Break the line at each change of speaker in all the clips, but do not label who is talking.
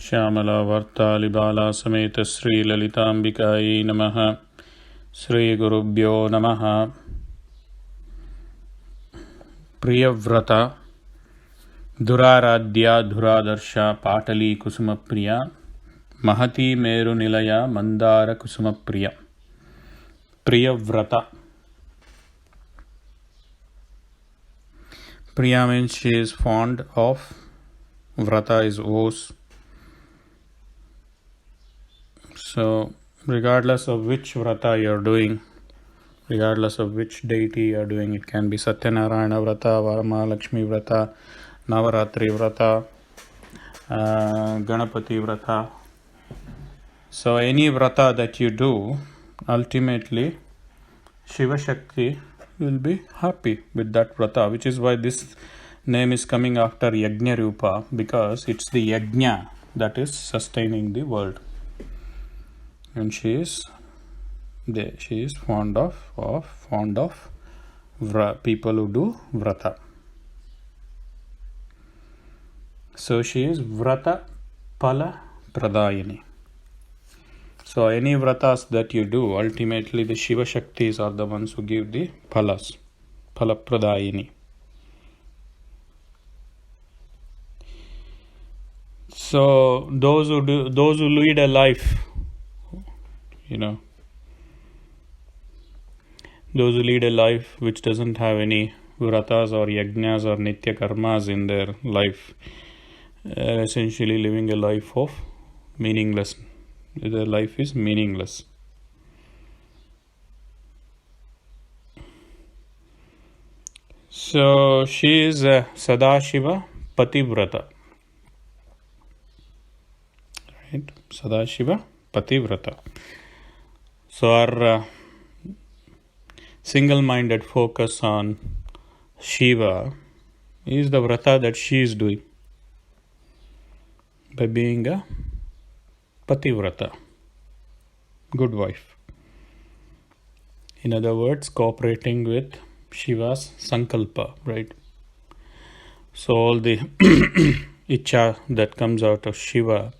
श्यामलावर्तालिबाला समेत श्रीललिताम्बिकायै नमः। श्रीगुरुभ्यो नमः। प्रियव्रता दुराराध्या धुरादर्शा पाटली कुसुमप्रिया महती मेरुनिलया Mandar कुसुमप्रिया। Priyavrata. Priya means she is fond of. Vrata is oath. So, regardless of which vrata you are doing, regardless of which deity you are doing, it can be Satyanarayana Vrata, Varamahalakshmi Vrata, Navaratri Vrata, Ganapati Vrata. So, any vrata that you do, ultimately Shiva Shakti will be happy with that vrata, which is why this name is coming after Yajna Rupa, because it's the Yajna that is sustaining the world. And she is fond of people who do vrata. So she is vrata pala pradayini. So any vratas that you do, ultimately the Shiva Shaktis are the ones who give the phalas, phala pradayini. So those who lead a life, those who lead a life which doesn't have any vratas or yajnas or nitya karmas in their life, are essentially living a life of meaningless. Their life is meaningless. So she is a Sadashiva Pativrata. Right? Sadashiva Pativrata. So our single-minded focus on Shiva is the vrata that she is doing by being a Pativrata, good wife. In other words, cooperating with Shiva's Sankalpa, right? So all the Icha that comes out of Shiva,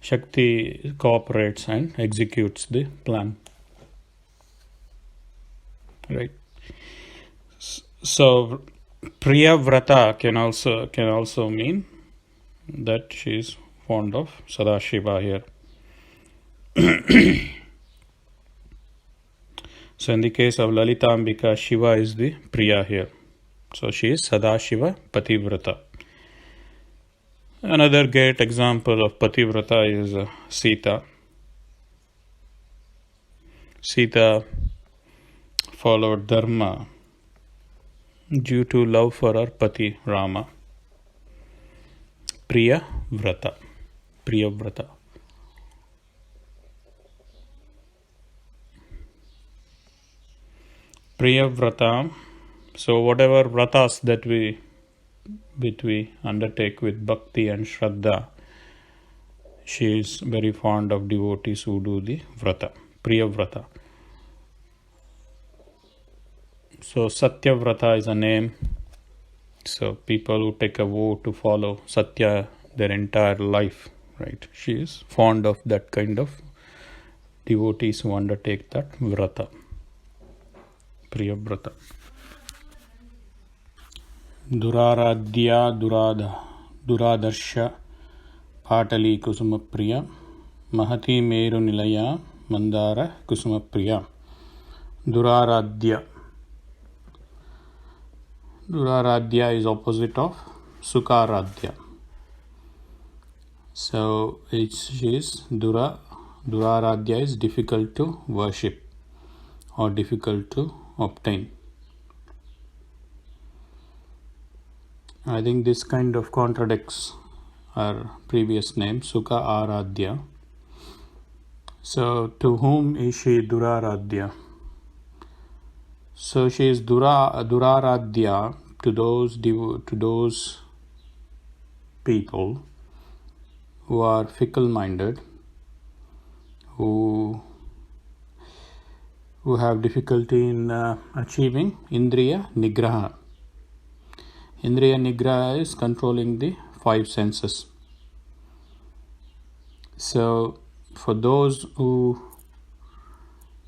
Shakti cooperates and executes the plan. Right. So Priyavrata can also mean that she is fond of Sadashiva here. So in the case of Lalitambika, Shiva is the Priya here. So she is Sadashiva Pativrata. Another great example of Pativrata is Sita. Sita followed Dharma due to love for her Pati Rama. Priyavrata. Priyavrata. Priyavrata. So whatever vratas that we undertake with bhakti and shraddha, she is very fond of devotees who do the vrata. Priyavrata. So Satyavrata is a name. So people who take a vow to follow Satya their entire life, right? She is fond of that kind of devotees who undertake that vrata. Priyavrata. Duraradhya Duradarsha Patali Kusumapriya Mahati Meru Nilaya Mandara Kusumapriya. Duraradhya. Duraradhya is opposite of Sukaradhya. So she is Duraradhya is difficult to worship or difficult to obtain. I think this kind of contradicts our previous name, Sukha Aradhya. So to whom is she Duraradhya? So she is Duraradhya to those people who are fickle-minded, who have difficulty in achieving Indriya Nigraha. Indriya Nigraha is controlling the five senses. So for those who,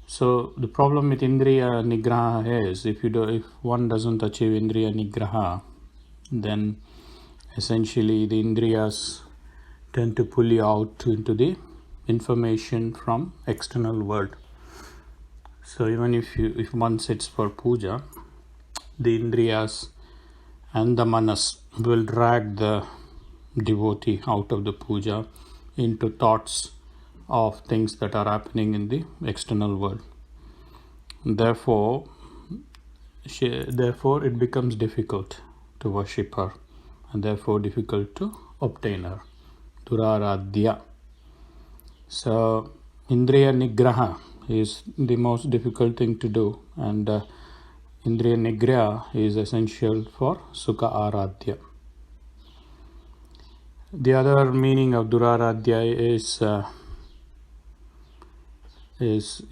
so the problem with Indriya Nigraha is if one doesn't achieve Indriya Nigraha, then essentially the Indriyas tend to pull you out into the information from external world. So even if one sits for puja, the Indriyas and the manas will drag the devotee out of the puja into thoughts of things that are happening in the external world. Therefore it becomes difficult to worship her, and therefore difficult to obtain her. Duraradhya. So Indriya Nigraha is the most difficult thing to do, and Indriya Nigraha is essential for Sukha Aradhya. The other meaning of Duraradhya is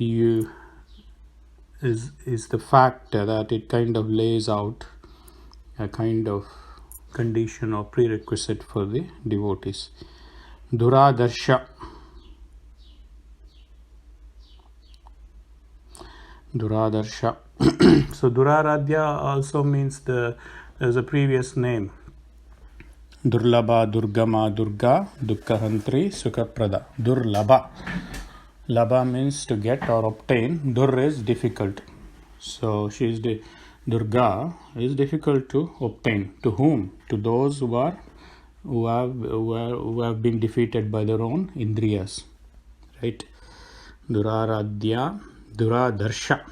the fact that it kind of lays out a kind of condition or prerequisite for the devotees. Duradarsha. Duradarsha. So Duraradhya also means there's a previous name. Durlabha, Durgama, Durga, Dukkahantri, Sukhaprada. Durlabha. Labha means to get or obtain. Dur is difficult. So she is the Durga is difficult to obtain. To whom? To those who have been defeated by their own indriyas. Right? Duraradhya, Duradarsha.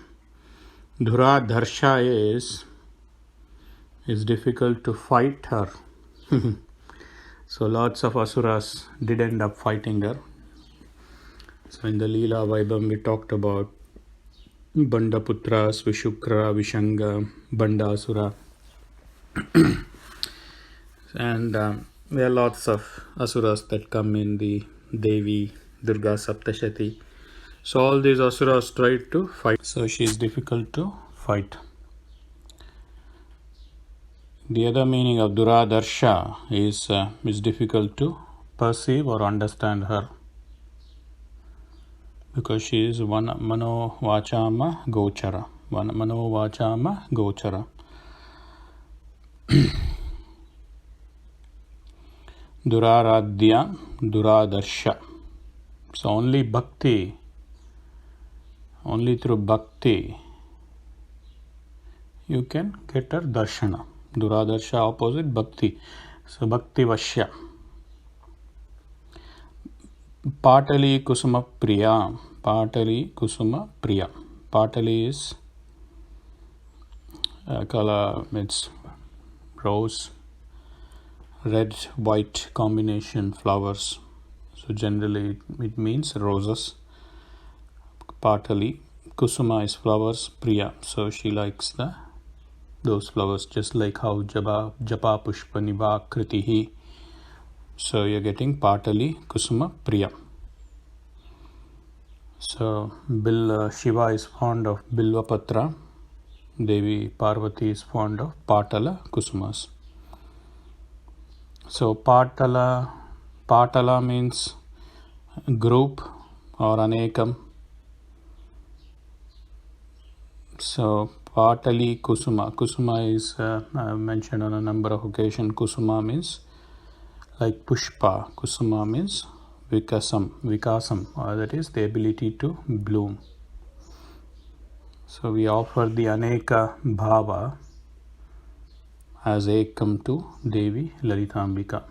Duradarsha is difficult to fight her. So lots of asuras did end up fighting her. So in the Leela Vaibhavam we talked about Bandaputras, Vishukra, Vishanga, Bandasura. And there are lots of asuras that come in the Devi, Durga, Saptashati. So all these asuras tried to fight. So she is difficult to fight. The other meaning of Duradarsha is difficult to perceive or understand her, because she is one mano vachama gochara. One mano vachama gochara. Duraradhya, Duradarsha. So only bhakti, only through bhakti you can get her darshana. Duradarsha opposite bhakti. So bhakti vashya. Patali kusuma priya. Patali kusuma priya. Patali is color, it's rose, red, white combination flowers. So generally it means roses. Patali. Kusuma is flowers. Priya. So she likes those flowers, just like how Japa Pushpa Niva Kritihi. So you're getting Patali Kusuma Priya. So Shiva is fond of Bilva Patra. Devi Parvati is fond of Patala Kusumas. So Patala means group or Anekam. So Patali Kusuma. Kusuma is mentioned on a number of occasions. Kusuma means like Pushpa. Kusuma means Vikasam, or that is the ability to bloom. So we offer the Aneka Bhava as Ekam to Devi Lalitambika.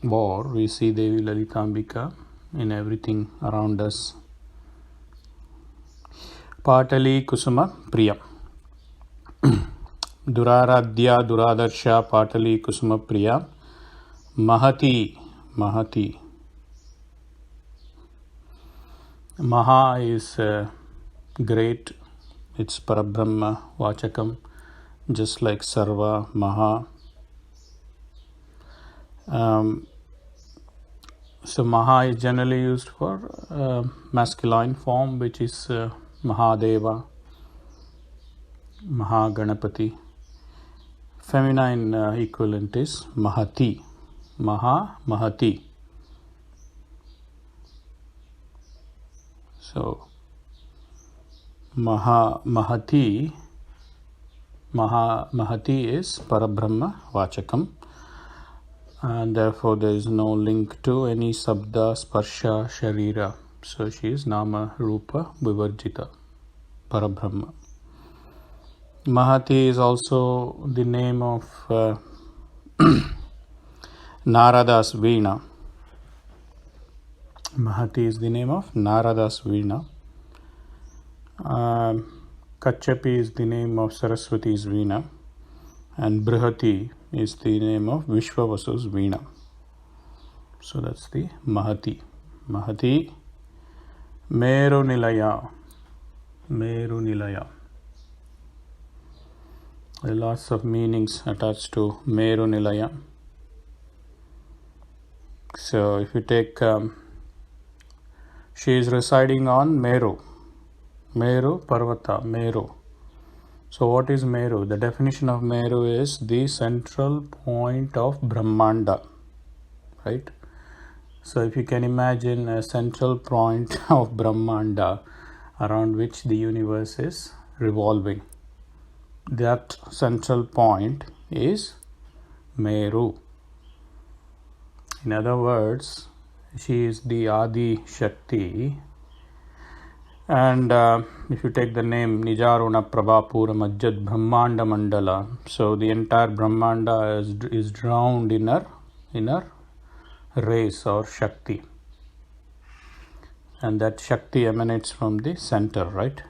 Or we see Devi Lalitambika in everything around us. Patali Kusuma Priya. Duraradhya, Duradarsha, Patali Kusuma Priya. Mahati. Maha is great. It's Parabrahma Vachakam, just like Sarva, Maha. So Maha is generally used for masculine form, which is Mahadeva, Mahaganapati. Feminine equivalent is Mahati. Mahati. So Mahati is Parabrahma Vachakam, and therefore there is no link to any Sabda, Sparsha, Sharira. So she is Nama Rupa Vivarjita, Parabrahma. Mahati is also the name of Narada's Veena. Mahati is the name of Narada's Veena. Kachapi is the name of Saraswati's Veena, and Brihati is the name of Vishwavasu's Veena. So that's the Mahati. Mahati, Meru Nilaya. Meru Nilaya. There are lots of meanings attached to Meru Nilaya. So if you take, she is residing on Meru. Meru Parvata, Meru. So what is Meru? The definition of Meru is the central point of Brahmanda, right? So if you can imagine a central point of Brahmanda around which the universe is revolving, that central point is Meru. In other words, she is the Adi Shakti. And if you take the name Nijaruna Prabhapura Majjad Brahmanda Mandala, so the entire Brahmanda is drowned in her rays or Shakti. And that Shakti emanates from the center, right?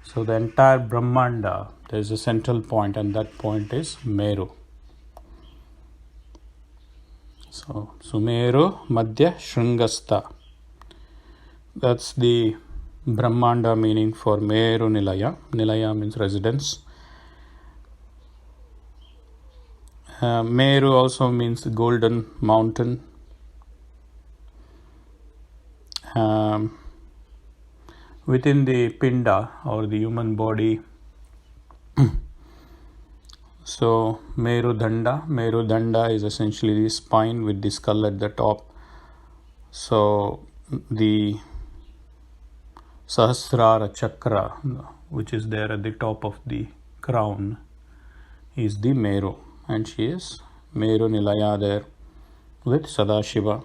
So the entire Brahmanda, there is a central point, and that point is Meru. So Sumeru Madhya Shringasta. That's the Brahmanda meaning for Meru Nilaya. Nilaya means residence. Meru also means the golden mountain. Within the Pinda or the human body, so Merudanda is essentially the spine with the skull at the top. So the Sahasrara Chakra, which is there at the top of the crown, is the Meru, and she is Meru Nilaya there with Sadashiva.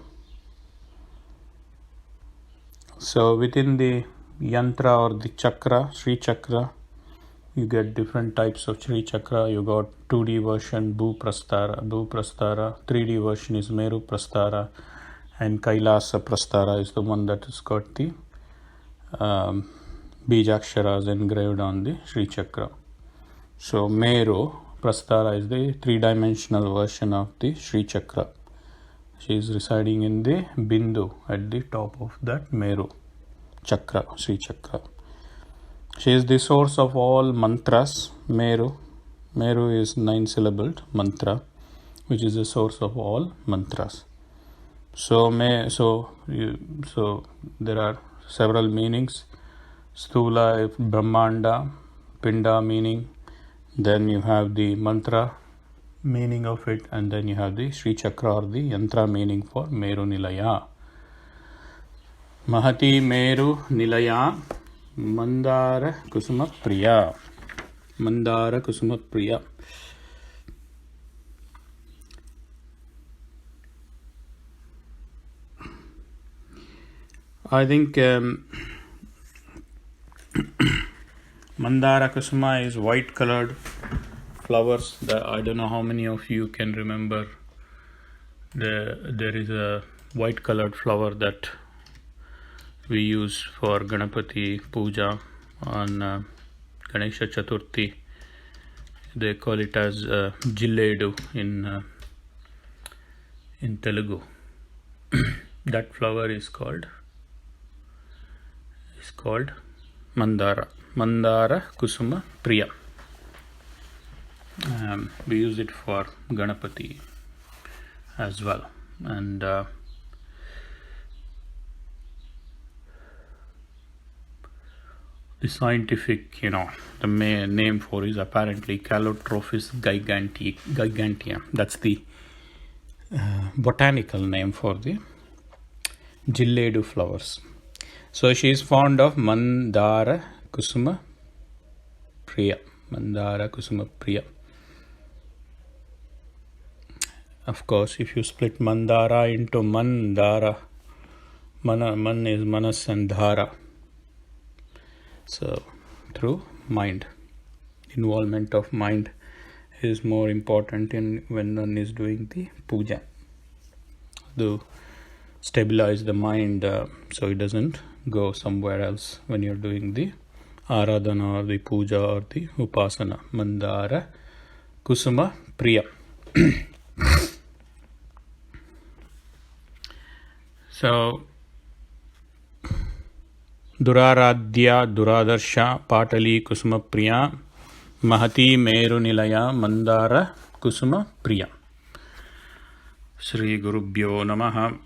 So within the yantra or the chakra, Sri Chakra, you get different types of Sri Chakra. You got 2D version, Bhu Prastara, 3D version is Meru Prastara, and Kailasa Prastara is the one that has got the Bijaksharas engraved on the Sri Chakra. So Meru Prastara is the 3-dimensional version of the Sri Chakra. She is residing in the Bindu at the top of that Meru Chakra, Sri Chakra. She is the source of all mantras. Meru is 9-syllabled mantra, which is the source of all mantras. So there are several meanings. Stula, Brahmanda, Pinda meaning. Then you have the mantra meaning of it, and then you have the Sri Chakra or the Yantra meaning for Meru Nilaya. Mahati Meru Nilaya Mandara Kusuma Priya. Mandara Kusuma Priya. I think Mandara Kusuma is white colored flowers. I don't know how many of you can remember. There is a white colored flower that we use for Ganapati Puja on Ganesha Chaturthi. They call it as Jilledu in Telugu. That flower is called Mandara. Mandara Kusuma Priya. We use it for Ganapati as well. And the scientific, the main name for is apparently Calotropis gigantea. That's the botanical name for the Jilledu flowers. So she is fond of Mandara Kusuma Priya. Mandara Kusuma Priya. Of course, if you split Mandara into Mandara, Man is Manas and Dhara. So through mind, involvement of mind is more important in when one is doing the puja. To stabilize the mind so it doesn't go somewhere else when you're doing the aradhana or the puja or the upasana. Mandara Kusuma Priya. So Duraradhya Duradarsha Patali Kusuma Priya Mahati Meru Nilaya Mandara Kusuma Priya. Shri Gurubhyo Namaha.